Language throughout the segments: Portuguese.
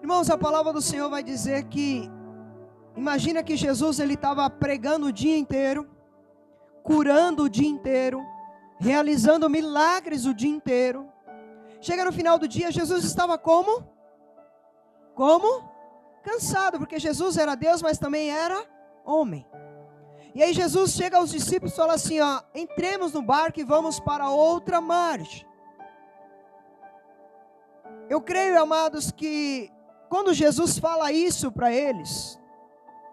Irmãos, a palavra do Senhor vai dizer que, imagina que Jesus ele estava pregando o dia inteiro, curando o dia inteiro, realizando milagres o dia inteiro. Chega no final do dia, Jesus estava como? Cansado, porque Jesus era Deus, mas também era homem. E aí Jesus chega aos discípulos e fala assim, ó, entremos no barco e vamos para outra margem. Eu creio, amados, que quando Jesus fala isso para eles,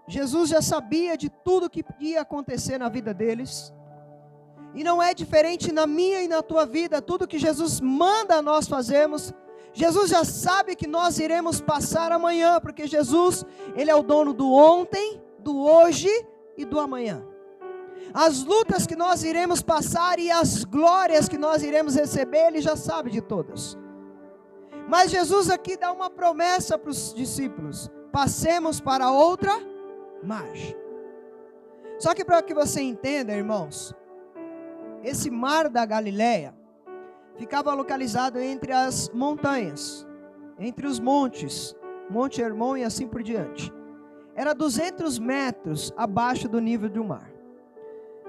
Jesus já sabia de tudo que ia acontecer na vida deles. E não é diferente na minha e na tua vida. Tudo que Jesus manda nós fazermos, Jesus já sabe que nós iremos passar amanhã, porque Jesus, Ele é o dono do ontem, do hoje e do amanhã. As lutas que nós iremos passar e as glórias que nós iremos receber, Ele já sabe de todas. Mas Jesus aqui dá uma promessa para os discípulos: passemos para outra margem. Só que para que você entenda, irmãos, esse mar da Galileia ficava localizado entre as montanhas, entre os montes, Monte Hermon e assim por diante. Era 200 metros abaixo do nível do mar.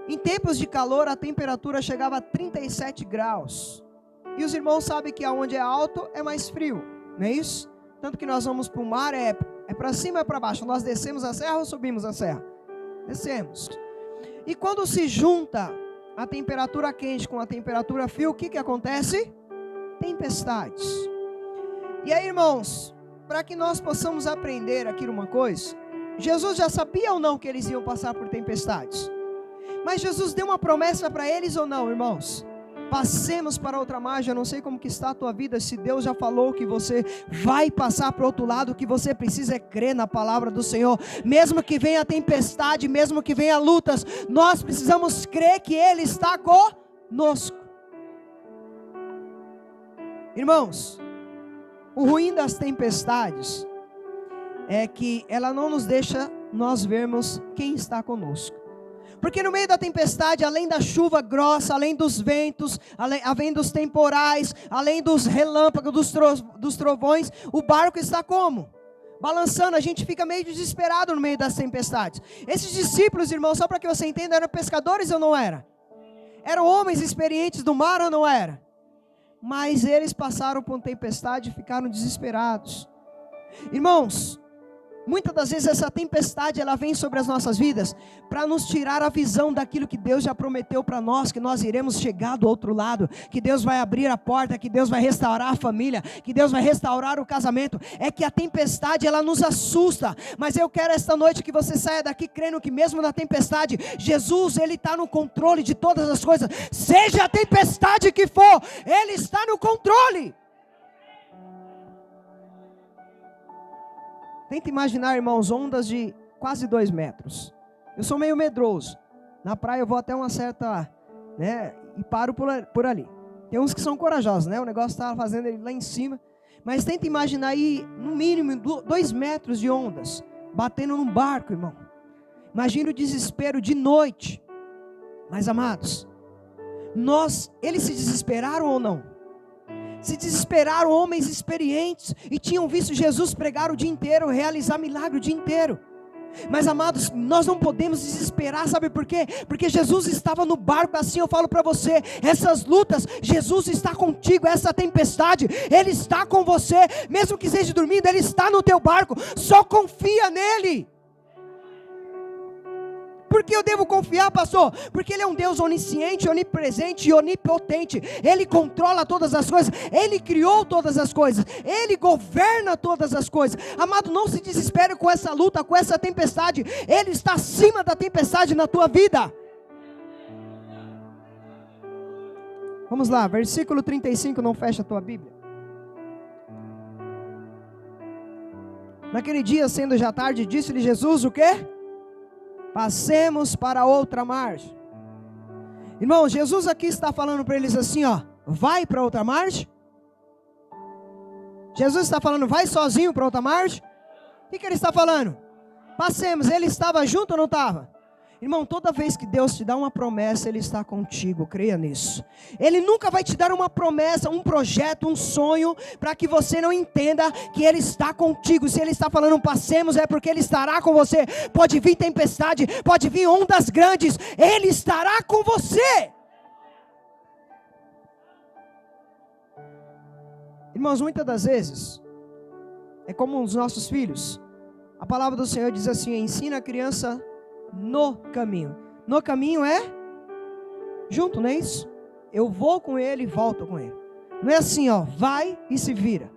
Em tempos de calor, a temperatura chegava a 37 graus. E os irmãos sabem que aonde é alto é mais frio, não é isso? Tanto que nós vamos para o mar, é para cima ou é para baixo? Nós descemos a serra ou subimos a serra? Descemos. E quando se junta a temperatura quente com a temperatura fria, o que acontece? Tempestades. E aí, irmãos, para que nós possamos aprender aqui uma coisa, Jesus já sabia ou não que eles iam passar por tempestades? Mas Jesus deu uma promessa para eles ou não, irmãos? Passemos para outra margem. Eu não sei como que está a tua vida, se Deus já falou que você vai passar para o outro lado. O que você precisa é crer na palavra do Senhor. Mesmo que venha a tempestade, mesmo que venha lutas, nós precisamos crer que Ele está conosco. Irmãos, o ruim das tempestades é que ela não nos deixa nós vermos quem está conosco. Porque no meio da tempestade, além da chuva grossa, além dos ventos, além dos temporais, além dos relâmpagos, dos trovões, o barco está como? Balançando. A gente fica meio desesperado no meio das tempestades. Esses discípulos, irmãos, só para que você entenda, eram pescadores ou não eram? Eram homens experientes do mar ou não era? Mas eles passaram por tempestade e ficaram desesperados. Irmãos, muitas das vezes essa tempestade ela vem sobre as nossas vidas para nos tirar a visão daquilo que Deus já prometeu para nós, que nós iremos chegar do outro lado, que Deus vai abrir a porta, que Deus vai restaurar a família, que Deus vai restaurar o casamento. É que a tempestade ela nos assusta, mas eu quero esta noite que você saia daqui crendo que mesmo na tempestade, Jesus Ele está no controle de todas as coisas. Seja a tempestade que for, Ele está no controle. Tenta imaginar, irmãos, ondas de quase 2 metros. Eu sou meio medroso. Na praia eu vou até uma certa, e paro por ali. Tem uns que são corajosos, o negócio está fazendo ele lá em cima. Mas tenta imaginar aí, no mínimo, 2 metros de ondas, batendo num barco, irmão. Imagina o desespero de noite. Mas, amados, eles se desesperaram ou não? Se desesperaram homens experientes e tinham visto Jesus pregar o dia inteiro, realizar milagre o dia inteiro. Mas, amados, nós não podemos desesperar, sabe por quê? Porque Jesus estava no barco. Assim eu falo para você, essas lutas, Jesus está contigo. Essa tempestade, Ele está com você. Mesmo que esteja dormindo, Ele está no teu barco. Só confia nele. Por que eu devo confiar, pastor? Porque Ele é um Deus onisciente, onipresente e onipotente. Ele controla todas as coisas. Ele criou todas as coisas. Ele governa todas as coisas. Amado, não se desespere com essa luta, com essa tempestade. Ele está acima da tempestade na tua vida. Vamos lá, versículo 35, não fecha a tua Bíblia. Naquele dia, sendo já tarde, disse-lhe Jesus o quê? Passemos para outra margem. Irmão, Jesus aqui está falando para eles assim, vai para outra margem? Jesus está falando, vai sozinho para outra margem? O que ele está falando? Passemos. Ele estava junto ou não estava? Irmão, toda vez que Deus te dá uma promessa, Ele está contigo, creia nisso. Ele nunca vai te dar uma promessa, um projeto, um sonho, para que você não entenda que Ele está contigo. Se Ele está falando passemos, é porque Ele estará com você. Pode vir tempestade, pode vir ondas grandes, Ele estará com você. Irmãos, muitas das vezes, é como os nossos filhos. A palavra do Senhor diz assim: ensina a criança no caminho. No caminho é junto, não é isso? Eu vou com ele e volto com ele. Não é assim, ó, vai e se vira.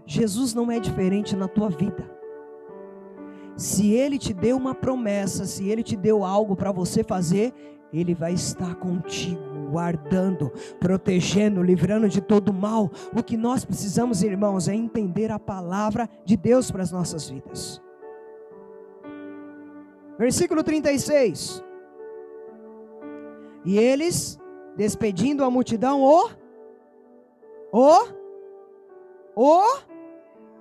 Jesus não é diferente na tua vida. Se Ele te deu uma promessa, se Ele te deu algo para você fazer, Ele vai estar contigo, guardando, protegendo, livrando de todo mal. O que nós precisamos, irmãos, é entender a palavra de Deus para as nossas vidas. Versículo 36. E eles, despedindo a multidão,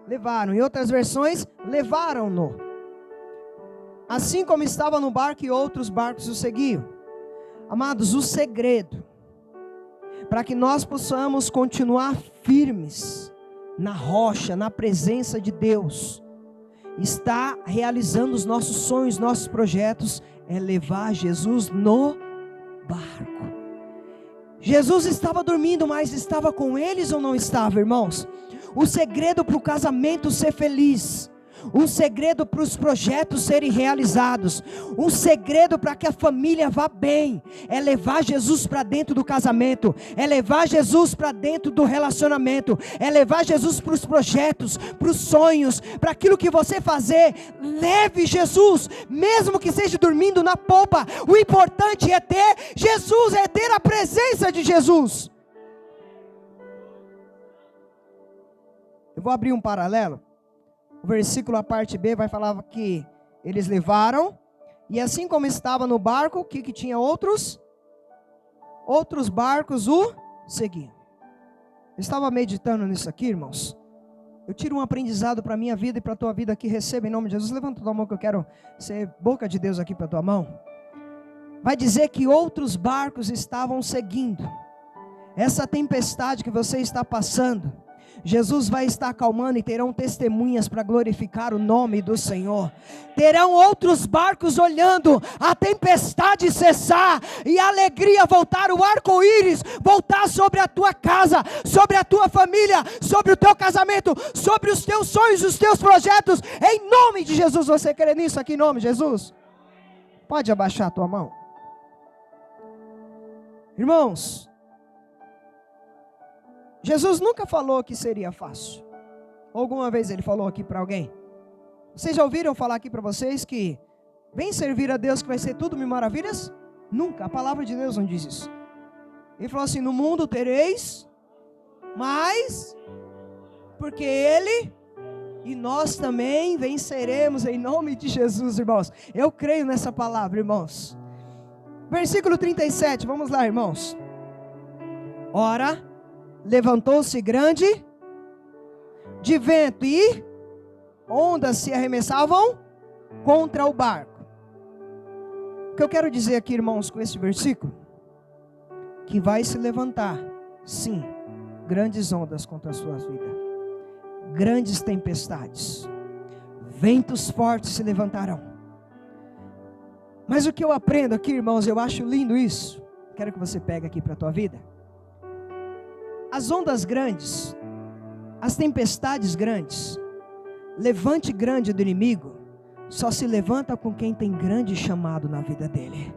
levaram. Em outras versões, levaram-no. Assim como estava no barco e outros barcos o seguiam. Amados, o segredo para que nós possamos continuar firmes na rocha, na presença de Deus, está realizando os nossos sonhos, nossos projetos, é levar Jesus no barco. Jesus estava dormindo, mas estava com eles ou não estava, irmãos? O segredo para o casamento ser feliz, um segredo para os projetos serem realizados, um segredo para que a família vá bem, é levar Jesus para dentro do casamento, é levar Jesus para dentro do relacionamento, é levar Jesus para os projetos, para os sonhos, para aquilo que você fazer. Leve Jesus, mesmo que seja dormindo na polpa. O importante é ter Jesus, é ter a presença de Jesus. Eu vou abrir um paralelo. O versículo, a parte B, vai falar que eles levaram, e assim como estava no barco, que tinha outros barcos o seguiam. Eu estava meditando nisso aqui, irmãos. Eu tiro um aprendizado para a minha vida e para a tua vida aqui. Receba em nome de Jesus. Levanta a tua mão que eu quero ser boca de Deus aqui para a tua mão. Vai dizer que outros barcos estavam seguindo. Essa tempestade que você está passando, Jesus vai estar acalmando e terão testemunhas para glorificar o nome do Senhor. Terão outros barcos olhando a tempestade cessar e a alegria voltar, o arco-íris voltar sobre a tua casa, sobre a tua família, sobre o teu casamento, sobre os teus sonhos, os teus projetos. Em nome de Jesus, você crê nisso aqui em nome de Jesus? Pode abaixar a tua mão. Irmãos, Jesus nunca falou que seria fácil. Alguma vez Ele falou aqui para alguém? Vocês já ouviram falar aqui para vocês que vem servir a Deus que vai ser tudo mil maravilhas? Nunca, a palavra de Deus não diz isso. Ele falou assim: no mundo tereis, mas porque Ele e nós também venceremos em nome de Jesus, irmãos. Eu creio nessa palavra, irmãos. Versículo 37, vamos lá, irmãos. Ora, levantou-se grande de vento e ondas se arremessavam contra o barco. O que eu quero dizer aqui, irmãos, com esse versículo, que vai se levantar, sim, grandes ondas contra a sua vida, grandes tempestades, ventos fortes se levantarão. Mas o que eu aprendo aqui, irmãos, eu acho lindo isso, quero que você pegue aqui para a tua vida. As ondas grandes, as tempestades grandes, levante grande do inimigo, só se levanta com quem tem grande chamado na vida dele.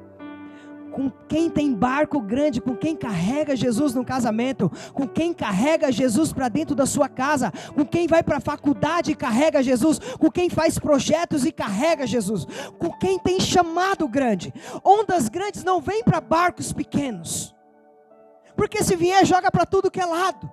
Com quem tem barco grande, com quem carrega Jesus no casamento, com quem carrega Jesus para dentro da sua casa, com quem vai para a faculdade e carrega Jesus, com quem faz projetos e carrega Jesus, com quem tem chamado grande. Ondas grandes não vêm para barcos pequenos, porque se vier joga para tudo que é lado.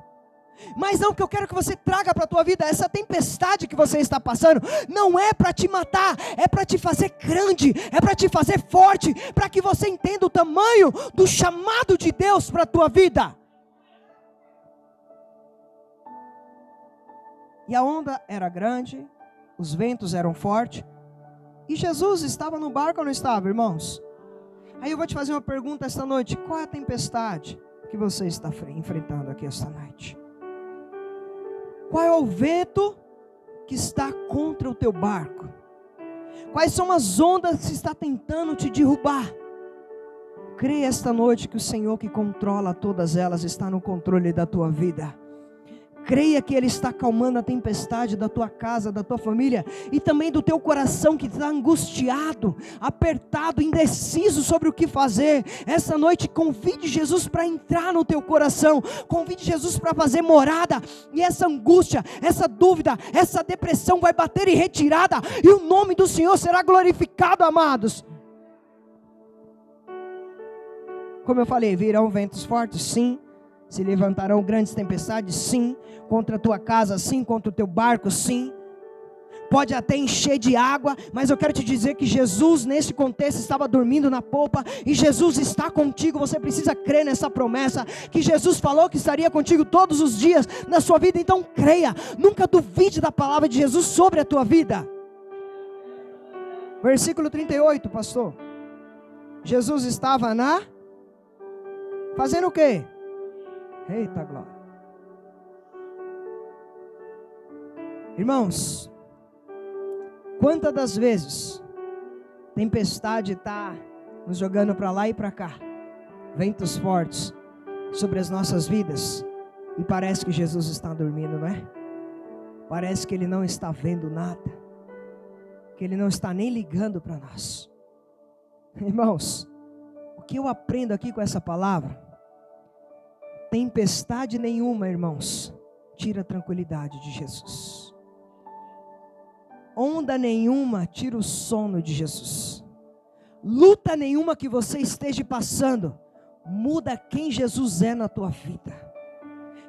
Mas não, o que eu quero que você traga para a tua vida, essa tempestade que você está passando, não é para te matar, é para te fazer grande, é para te fazer forte, para que você entenda o tamanho do chamado de Deus para a tua vida. E a onda era grande, os ventos eram fortes, E Jesus estava no barco ou não estava, irmãos? Aí eu vou te fazer uma pergunta esta noite. Qual é a tempestade que você está enfrentando aqui esta noite? Qual é o vento que está contra o teu barco? Quais são as ondas que está tentando te derrubar? Creia esta noite que o Senhor que controla todas elas está no controle da tua vida. Creia que Ele está acalmando a tempestade da tua casa, da tua família e também do teu coração que está angustiado, apertado, indeciso sobre o que fazer. Essa noite convide Jesus para entrar no teu coração, convide Jesus para fazer morada, e essa angústia, essa dúvida, essa depressão vai bater em retirada, e o nome do Senhor será glorificado, amados. Como eu falei, virão ventos fortes, sim. Se levantarão grandes tempestades, sim. Contra a tua casa, sim. Contra o teu barco, sim. Pode até encher de água, mas eu quero te dizer que Jesus, nesse contexto, estava dormindo na polpa, e Jesus está contigo. Você precisa crer nessa promessa, que Jesus falou que estaria contigo todos os dias na sua vida. Então creia, nunca duvide da palavra de Jesus sobre a tua vida. Versículo 38, pastor. Jesus estava fazendo o quê? Eita glória. Irmãos, quantas das vezes tempestade está nos jogando para lá e para cá, ventos fortes sobre as nossas vidas, e parece que Jesus está dormindo, não é? Parece que Ele não está vendo nada, que Ele não está nem ligando para nós. Irmãos, o que eu aprendo aqui com essa palavra? Tempestade nenhuma, irmãos, tira a tranquilidade de Jesus. Onda nenhuma tira o sono de Jesus. Luta nenhuma que você esteja passando muda quem Jesus é na tua vida.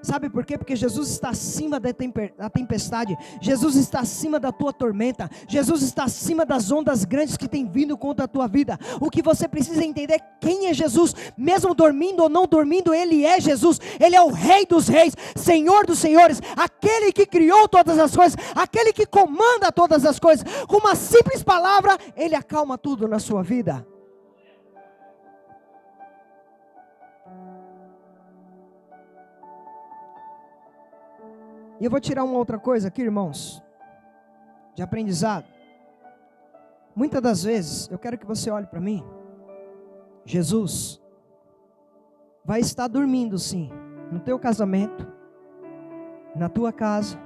Sabe por quê? Porque Jesus está acima da tempestade. Jesus está acima da tua tormenta. Jesus está acima das ondas grandes que tem vindo contra a tua vida. O que você precisa entender é quem é Jesus. Mesmo dormindo ou não dormindo, Ele é Jesus. Ele é o Rei dos Reis, Senhor dos Senhores, aquele que criou todas as coisas, aquele que comanda todas as coisas. Com uma simples palavra, Ele acalma tudo na sua vida. E eu vou tirar uma outra coisa aqui, irmãos, de aprendizado. Muitas das vezes, eu quero que você olhe para mim. Jesus vai estar dormindo, sim, no teu casamento, na tua casa,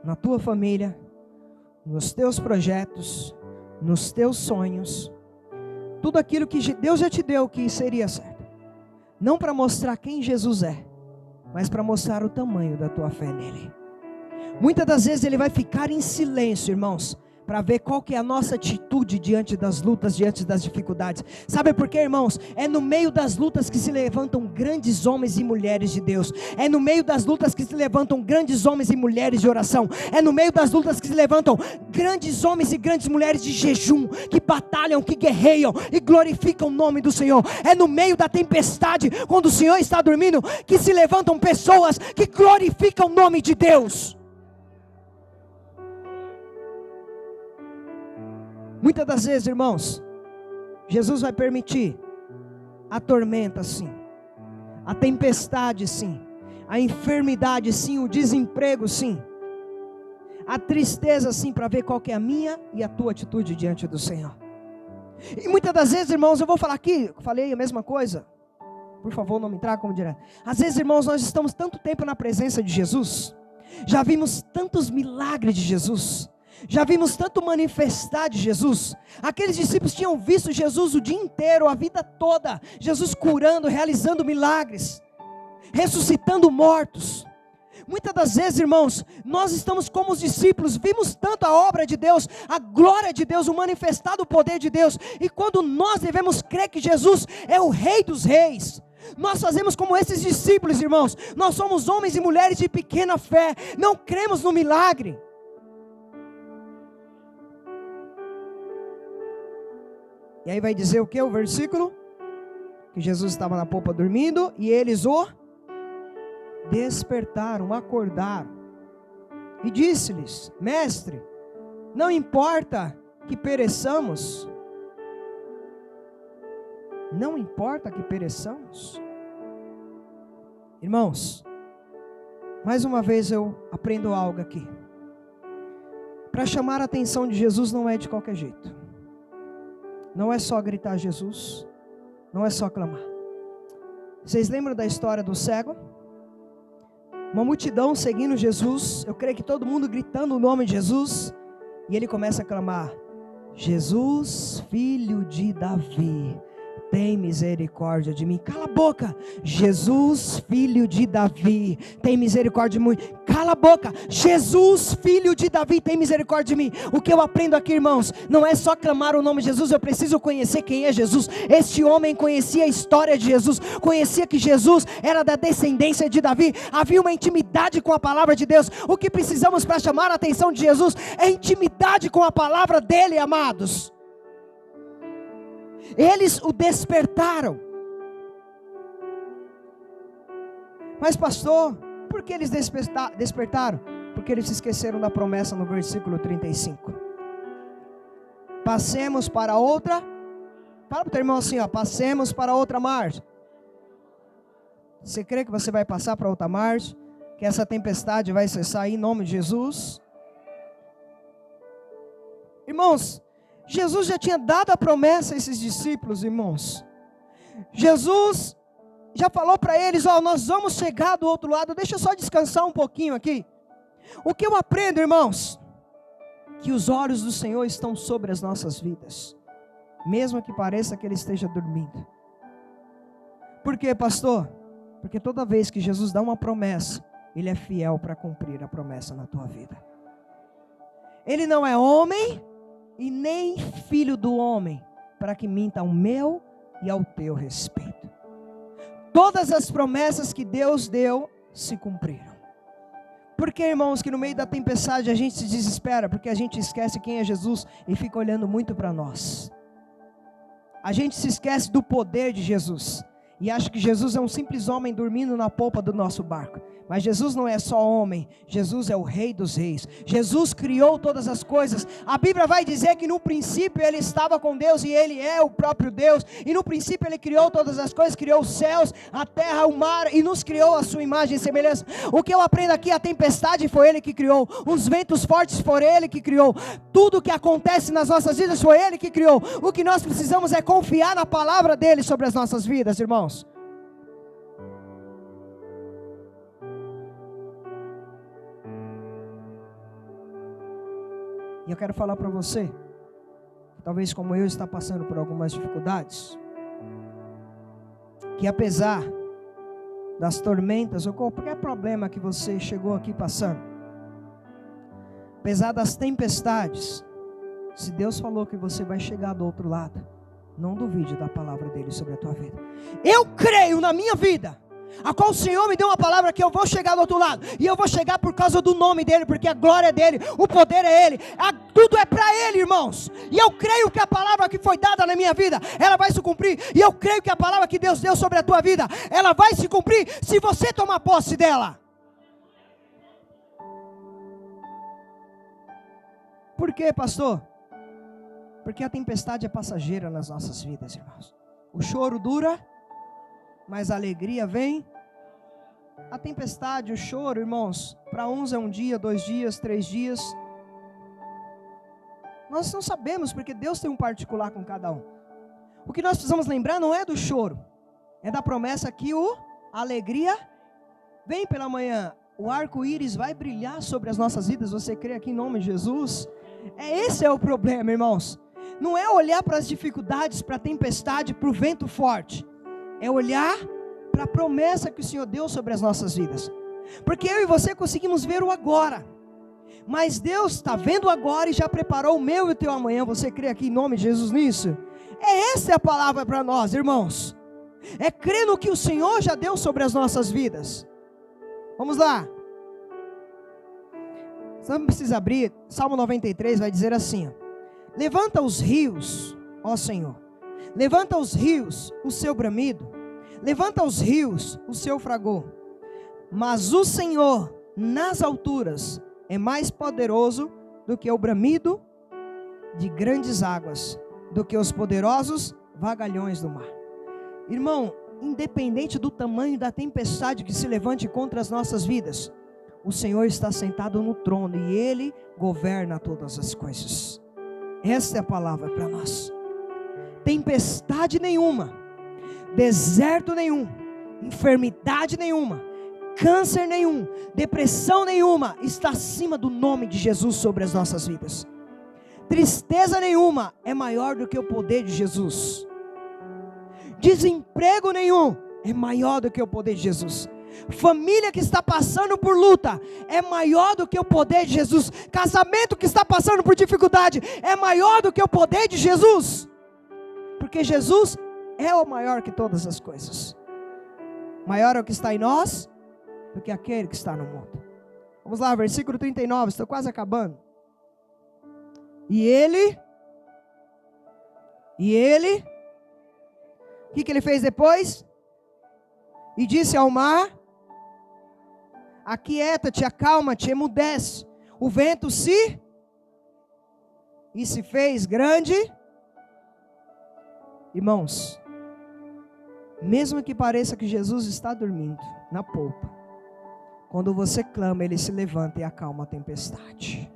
na tua família, nos teus projetos, nos teus sonhos. Tudo aquilo que Deus já te deu que seria certo. Não para mostrar quem Jesus é, mas para mostrar o tamanho da tua fé nele. Muitas das vezes Ele vai ficar em silêncio, irmãos, para ver qual que é a nossa atitude diante das lutas, diante das dificuldades. Sabe por quê, irmãos? É no meio das lutas que se levantam grandes homens e mulheres de Deus. É no meio das lutas que se levantam grandes homens e mulheres de oração. É no meio das lutas que se levantam grandes homens e grandes mulheres de jejum, que batalham, que guerreiam e glorificam o nome do Senhor. É no meio da tempestade, quando o Senhor está dormindo, que se levantam pessoas que glorificam o nome de Deus. Muitas das vezes, irmãos, Jesus vai permitir a tormenta, sim, a tempestade, sim, a enfermidade, sim, o desemprego, sim, a tristeza, sim, para ver qual que é a minha e a tua atitude diante do Senhor. E muitas das vezes, irmãos, eu vou falar aqui, falei a mesma coisa, por favor, não me traga como direto. Às vezes, irmãos, nós estamos tanto tempo na presença de Jesus, já vimos tantos milagres de Jesus, já vimos tanto manifestar de Jesus. Aqueles discípulos tinham visto Jesus o dia inteiro, a vida toda, Jesus curando, realizando milagres, ressuscitando mortos. Muitas das vezes, irmãos, nós estamos como os discípulos, vimos tanto a obra de Deus, a glória de Deus, o manifestado poder de Deus, e quando nós devemos crer que Jesus é o Rei dos Reis, nós fazemos como esses discípulos, irmãos. Nós somos homens e mulheres de pequena fé, não cremos no milagre. E aí vai dizer o que? O versículo? Que Jesus estava na polpa dormindo e eles o despertaram, acordaram. E disse-lhes: Mestre, não importa que pereçamos. Não importa que pereçamos. Irmãos, mais uma vez eu aprendo algo aqui. Para chamar a atenção de Jesus não é de qualquer jeito. Não é só gritar Jesus. Não é só clamar. Vocês lembram da história do cego? Uma multidão seguindo Jesus. Eu creio que todo mundo gritando o nome de Jesus. E ele começa a clamar: Jesus, filho de Davi, tem misericórdia de mim. Cala a boca. Jesus, filho de Davi, tem misericórdia de mim. Cala a boca. Jesus, filho de Davi, tem misericórdia de mim. O que eu aprendo aqui, irmãos, não é só clamar o nome de Jesus. Eu preciso conhecer quem é Jesus. Este homem conhecia a história de Jesus, conhecia que Jesus era da descendência de Davi. Havia uma intimidade com a palavra de Deus. O que precisamos para chamar a atenção de Jesus é intimidade com a palavra dele, amados. Eles o despertaram. Mas pastor, por que eles despertaram? Porque eles se esqueceram da promessa no versículo 35. Passemos para outra. Fala para o teu irmão assim, ó, passemos para outra margem. Você crê que você vai passar para outra margem? Que essa tempestade vai cessar em nome de Jesus? Irmãos, Jesus já tinha dado a promessa a esses discípulos, irmãos. Jesus já falou para eles, ó, nós vamos chegar do outro lado. Deixa eu só descansar um pouquinho aqui. O que eu aprendo, irmãos? Que os olhos do Senhor estão sobre as nossas vidas, mesmo que pareça que Ele esteja dormindo. Por quê, pastor? Porque toda vez que Jesus dá uma promessa, Ele é fiel para cumprir a promessa na tua vida. Ele não é homem e nem filho do homem, para que minta ao meu e ao teu respeito. Todas as promessas que Deus deu, se cumpriram. Por que, irmãos, que no meio da tempestade a gente se desespera? Porque a gente esquece quem é Jesus e fica olhando muito para nós. A gente se esquece do poder de Jesus e acha que Jesus é um simples homem dormindo na polpa do nosso barco. Mas Jesus não é só homem, Jesus é o Rei dos Reis. Jesus criou todas as coisas. A Bíblia vai dizer que no princípio Ele estava com Deus e Ele é o próprio Deus. E no princípio Ele criou todas as coisas, criou os céus, a terra, o mar e nos criou a sua imagem e semelhança. O que eu aprendo aqui, a tempestade foi Ele que criou, os ventos fortes foram Ele que criou, tudo que acontece nas nossas vidas foi Ele que criou. O que nós precisamos é confiar na palavra dEle sobre as nossas vidas, irmãos. E eu quero falar para você, talvez como eu está passando por algumas dificuldades, que apesar das tormentas ou qualquer problema que você chegou aqui passando, apesar das tempestades, se Deus falou que você vai chegar do outro lado, não duvide da palavra dele sobre a tua vida. Eu creio na minha vida, a qual o Senhor me deu uma palavra que eu vou chegar do outro lado, e eu vou chegar por causa do nome dele, porque a glória é dele, o poder é ele, tudo é para ele, irmãos. E eu creio que a palavra que foi dada na minha vida, ela vai se cumprir. E eu creio que a palavra que Deus deu sobre a tua vida, ela vai se cumprir se você tomar posse dela. Por quê, pastor? Porque a tempestade é passageira nas nossas vidas, irmãos. O choro dura, mas a alegria vem. A tempestade, o choro, irmãos, para uns é um dia, 2 dias, 3 dias. Nós não sabemos, porque Deus tem um particular com cada um. O que nós precisamos lembrar não é do choro, é da promessa que a alegria vem pela manhã. O arco-íris vai brilhar sobre as nossas vidas. Você crê aqui em nome de Jesus? Esse é o problema, irmãos. Não é olhar para as dificuldades, para a tempestade, para o vento forte. É olhar para a promessa que o Senhor deu sobre as nossas vidas. Porque eu e você conseguimos ver o agora, mas Deus está vendo o agora e já preparou o meu e o teu amanhã. Você crê aqui em nome de Jesus nisso? Essa é a palavra para nós, irmãos. É crer no que o Senhor já deu sobre as nossas vidas. Vamos lá. Você não precisa abrir. Salmo 93 vai dizer assim: levanta os rios, ó Senhor, levanta os rios o seu bramido, levanta os rios o seu fragor. Mas o Senhor nas alturas é mais poderoso do que o bramido de grandes águas do que os poderosos vagalhões do mar. Irmão, independente do tamanho da tempestade que se levante contra as nossas vidas, o Senhor está sentado no trono e Ele governa todas as coisas. Esta é a palavra para nós. Tempestade nenhuma, deserto nenhum, enfermidade nenhuma, câncer nenhum, depressão nenhuma está acima do nome de Jesus sobre as nossas vidas. Tristeza nenhuma é maior do que o poder de Jesus. Desemprego nenhum é maior do que o poder de Jesus. Família que está passando por luta é maior do que o poder de Jesus. Casamento que está passando por dificuldade é maior do que o poder de Jesus. Porque Jesus é o maior que todas as coisas. Maior é o que está em nós do que aquele que está no mundo. Vamos lá, versículo 39, estou quase acabando. E ele, o que ele fez depois? E disse ao mar: aquieta-te, acalma-te, emudece. O vento se fez grande. Irmãos, mesmo que pareça que Jesus está dormindo na polpa, quando você clama, Ele se levanta e acalma a tempestade.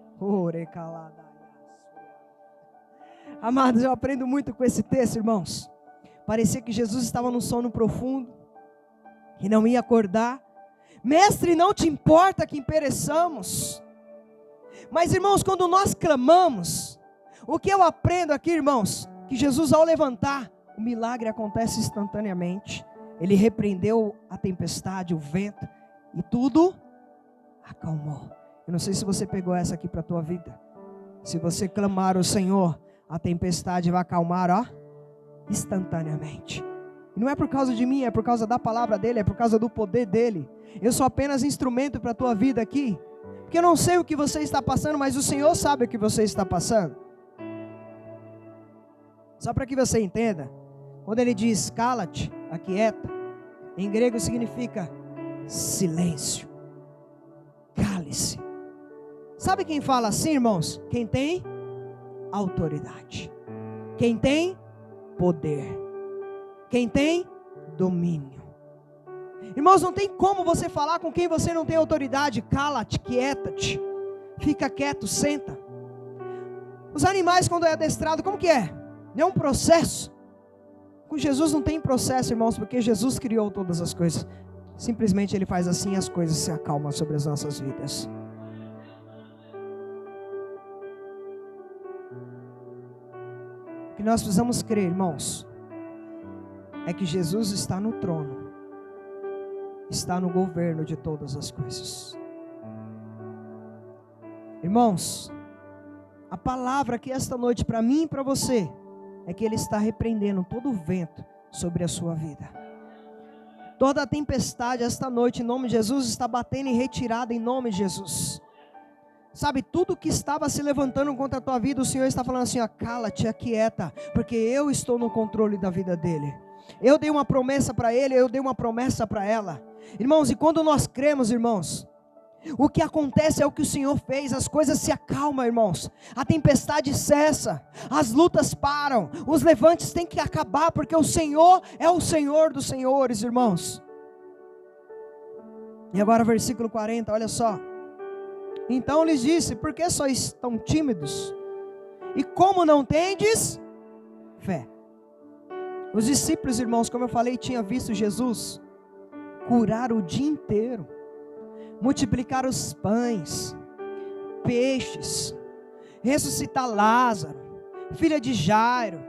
Amados, eu aprendo muito com esse texto, irmãos. Parecia que Jesus estava num sono profundo, que não ia acordar. Mestre, não te importa que pereçamos. Mas, irmãos, quando nós clamamos, o que eu aprendo aqui, irmãos, que Jesus, ao levantar, o milagre acontece instantaneamente. Ele repreendeu a tempestade, o vento, e tudo acalmou. Eu não sei se você pegou essa aqui para a tua vida. Se você clamar ao Senhor, a tempestade vai acalmar, instantaneamente. E não é por causa de mim, é por causa da palavra dele, é por causa do poder dele. Eu sou apenas instrumento para a tua vida aqui, porque eu não sei o que você está passando, mas o Senhor sabe o que você está passando. Só para que você entenda, quando ele diz cala-te, aquieta, em grego significa silêncio, cale-se. Sabe quem fala assim, irmãos? Quem tem autoridade, quem tem poder, quem tem domínio. Irmãos, não tem como você falar com quem você não tem autoridade. Cala-te, quieta-te, fica quieto, senta. Os animais, quando é adestrado, como que é? Não é um processo. Com Jesus não tem processo, irmãos, porque Jesus criou todas as coisas. Simplesmente Ele faz assim e as coisas se acalmam sobre as nossas vidas. O que nós precisamos crer, irmãos, é que Jesus está no trono, está no governo de todas as coisas. Irmãos, a palavra aqui esta noite para mim e para você é que Ele está repreendendo todo o vento sobre a sua vida. Toda a tempestade esta noite, em nome de Jesus, está batendo em retirada em nome de Jesus. Sabe, tudo que estava se levantando contra a tua vida, o Senhor está falando assim, cala-te, aquieta, porque eu estou no controle da vida dele. Eu dei uma promessa para ele, eu dei uma promessa para ela. Irmãos, e quando nós cremos, irmãos, o que acontece é o que o Senhor fez, as coisas se acalmam, irmãos. A tempestade cessa, as lutas param, os levantes têm que acabar, porque o Senhor é o Senhor dos senhores, irmãos. E agora versículo 40, olha só. Então lhes disse, por que sois tão tímidos? E como não tendes fé? Os discípulos, irmãos, como eu falei, tinham visto Jesus curar o dia inteiro, multiplicar os pães, peixes, ressuscitar Lázaro, filha de Jairo,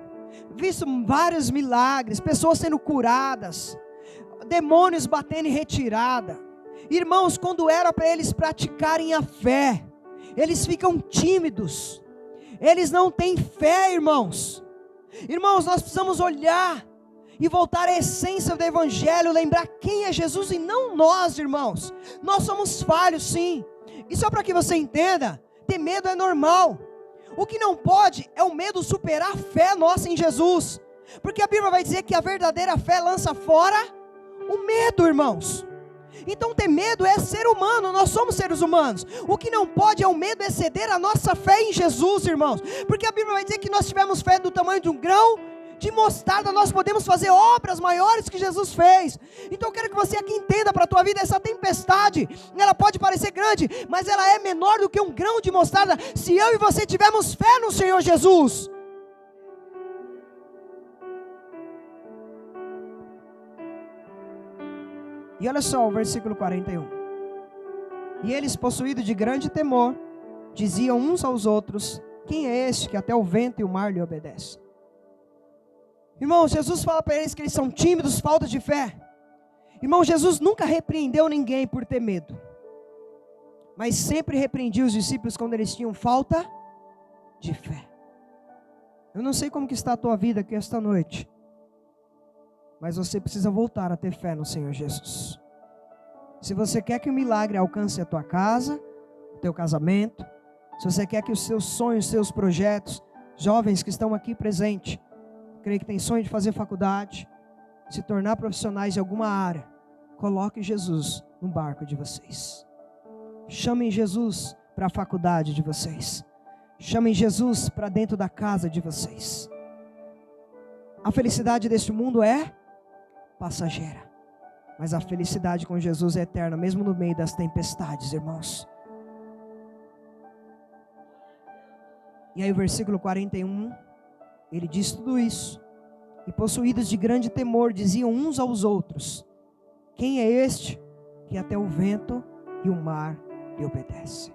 visto vários milagres, pessoas sendo curadas, demônios batendo em retirada. Irmãos, quando era para eles praticarem a fé, eles ficam tímidos, eles não têm fé, irmãos. Irmãos, nós precisamos olhar e voltar à essência do Evangelho, lembrar quem é Jesus e não nós, irmãos. Nós somos falhos, sim. E só para que você entenda, ter medo é normal. O que não pode é o medo superar a fé nossa em Jesus, porque a Bíblia vai dizer que a verdadeira fé lança fora o medo, irmãos. Então ter medo é ser humano, nós somos seres humanos. O que não pode é o medo exceder a nossa fé em Jesus, irmãos. Porque a Bíblia vai dizer que nós tivemos fé do tamanho de um grão de mostarda, nós podemos fazer obras maiores que Jesus fez. Então eu quero que você aqui entenda para a tua vida, essa tempestade, ela pode parecer grande, mas ela é menor do que um grão de mostarda, se eu e você tivermos fé no Senhor Jesus. E olha só o versículo 41. E eles, possuídos de grande temor, diziam uns aos outros: quem é este que até o vento e o mar lhe obedecem? Irmão, Jesus fala para eles que eles são tímidos, falta de fé. Irmão, Jesus nunca repreendeu ninguém por ter medo, mas sempre repreendia os discípulos quando eles tinham falta de fé. Eu não sei como que está a tua vida aqui esta noite, mas você precisa voltar a ter fé no Senhor Jesus. Se você quer que o milagre alcance a tua casa, o teu casamento, se você quer que os seus sonhos, seus projetos, jovens que estão aqui presentes, creio que tem sonho de fazer faculdade, se tornar profissionais de alguma área, coloque Jesus no barco de vocês. Chamem Jesus para a faculdade de vocês. Chamem Jesus para dentro da casa de vocês. A felicidade deste mundo é passageira, mas a felicidade com Jesus é eterna, mesmo no meio das tempestades, irmãos. E aí o versículo 41, ele diz tudo isso. E possuídos de grande temor, diziam uns aos outros: quem é este que até o vento e o mar lhe obedecem?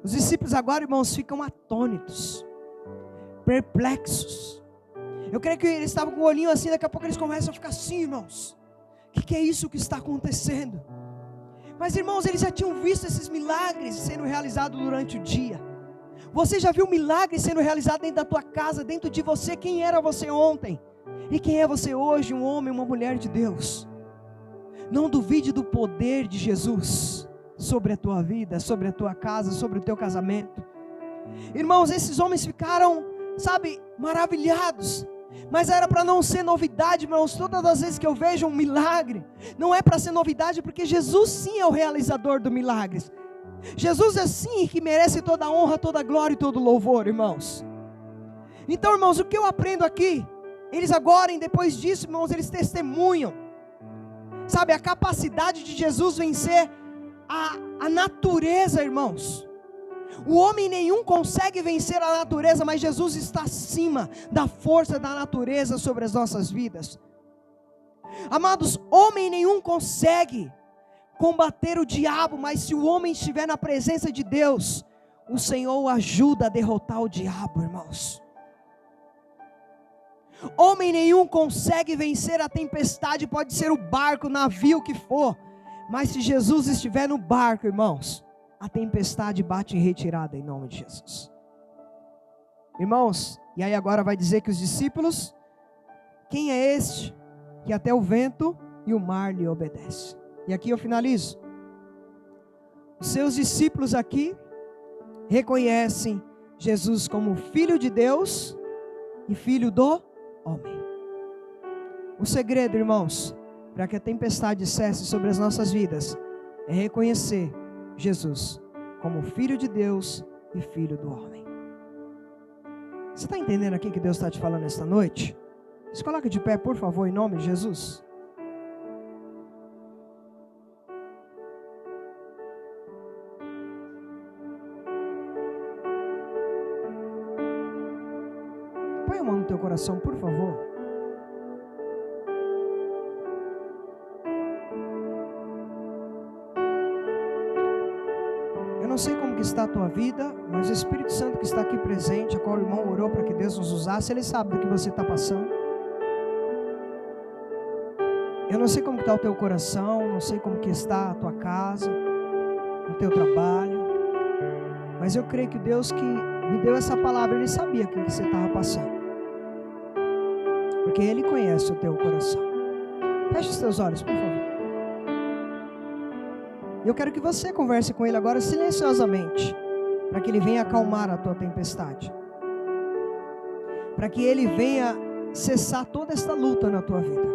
Os discípulos agora, irmãos, ficam atônitos, perplexos. Eu creio que eles estavam com o olhinho assim, daqui a pouco eles começam a ficar assim, irmãos. O que é isso que está acontecendo? Mas, irmãos, eles já tinham visto esses milagres sendo realizados durante o dia. Você já viu milagres sendo realizados dentro da tua casa, dentro de você? Quem era você ontem? E quem é você hoje? Um homem, uma mulher de Deus. Não duvide do poder de Jesus sobre a tua vida, sobre a tua casa, sobre o teu casamento. Irmãos, esses homens ficaram, maravilhados. Mas era para não ser novidade, irmãos. Todas as vezes que eu vejo um milagre, não é para ser novidade, porque Jesus sim é o realizador dos milagres. Jesus é sim que merece toda a honra, toda a glória e todo o louvor, irmãos. Então, irmãos, o que eu aprendo aqui? Eles agora, depois disso, irmãos, eles testemunham, a capacidade de Jesus vencer a natureza, irmãos. O homem nenhum consegue vencer a natureza, mas Jesus está acima da força da natureza sobre as nossas vidas. Amados, homem nenhum consegue combater o diabo, mas se o homem estiver na presença de Deus, o Senhor o ajuda a derrotar o diabo, irmãos. Homem nenhum consegue vencer a tempestade, pode ser o barco, o navio que for, mas se Jesus estiver no barco, irmãos, a tempestade bate em retirada em nome de Jesus. Irmãos, e aí agora vai dizer que os discípulos: quem é este que até o vento e o mar lhe obedecem? E aqui eu finalizo. Os seus discípulos aqui reconhecem Jesus como Filho de Deus e Filho do homem. O segredo, irmãos, para que a tempestade cesse sobre as nossas vidas, é reconhecer Jesus como Filho de Deus e Filho do homem. Você está entendendo aqui que Deus está te falando esta noite? Se coloque de pé, por favor, em nome de Jesus. Põe a mão no teu coração, por favor. Eu não sei como que está a tua vida, mas o Espírito Santo que está aqui presente, a qual o irmão orou para que Deus nos usasse, ele sabe do que você está passando. Eu não sei como que está o teu coração, não sei como que está a tua casa, o teu trabalho, mas eu creio que Deus que me deu essa palavra, Ele sabia o que você estava passando, porque Ele conhece o teu coração. Feche os teus olhos, por favor. Eu quero que você converse com Ele agora silenciosamente, para que Ele venha acalmar a tua tempestade, para que Ele venha cessar toda esta luta na tua vida.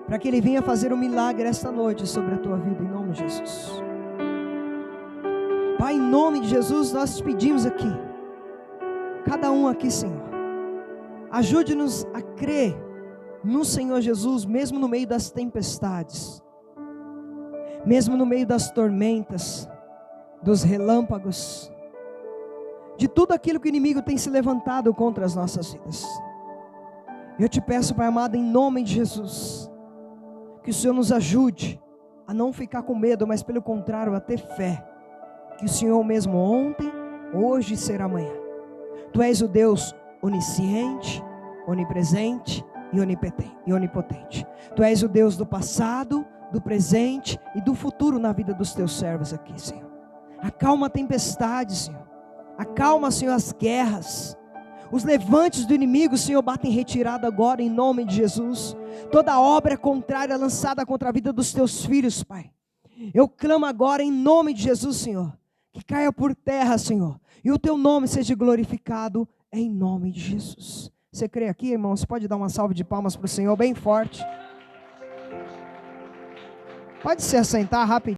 para que Ele venha fazer um milagre esta noite sobre a tua vida, em nome de Jesus. Pai, em nome de Jesus, nós te pedimos aqui, cada um aqui, Senhor, ajude-nos a crer no Senhor Jesus, mesmo no meio das tempestades, mesmo no meio das tormentas, dos relâmpagos, de tudo aquilo que o inimigo tem se levantado contra as nossas vidas. Eu te peço, Pai amado, em nome de Jesus, que o Senhor nos ajude a não ficar com medo, mas pelo contrário, a ter fé, que o Senhor mesmo ontem, hoje e será amanhã. Tu és o Deus onisciente, onipresente e onipotente. Tu és o Deus do passado, do presente e do futuro na vida dos teus servos aqui, Senhor. Acalma a tempestade, Senhor. Acalma, Senhor, as guerras. Os levantes do inimigo, Senhor, batem retirada agora em nome de Jesus. Toda obra contrária lançada contra a vida dos teus filhos, Pai. Eu clamo agora em nome de Jesus, Senhor, que caia por terra, Senhor, e o teu nome seja glorificado em nome de Jesus. Você crê aqui, irmão? Você pode dar uma salva de palmas para o Senhor bem forte. Pode se assentar rapidinho.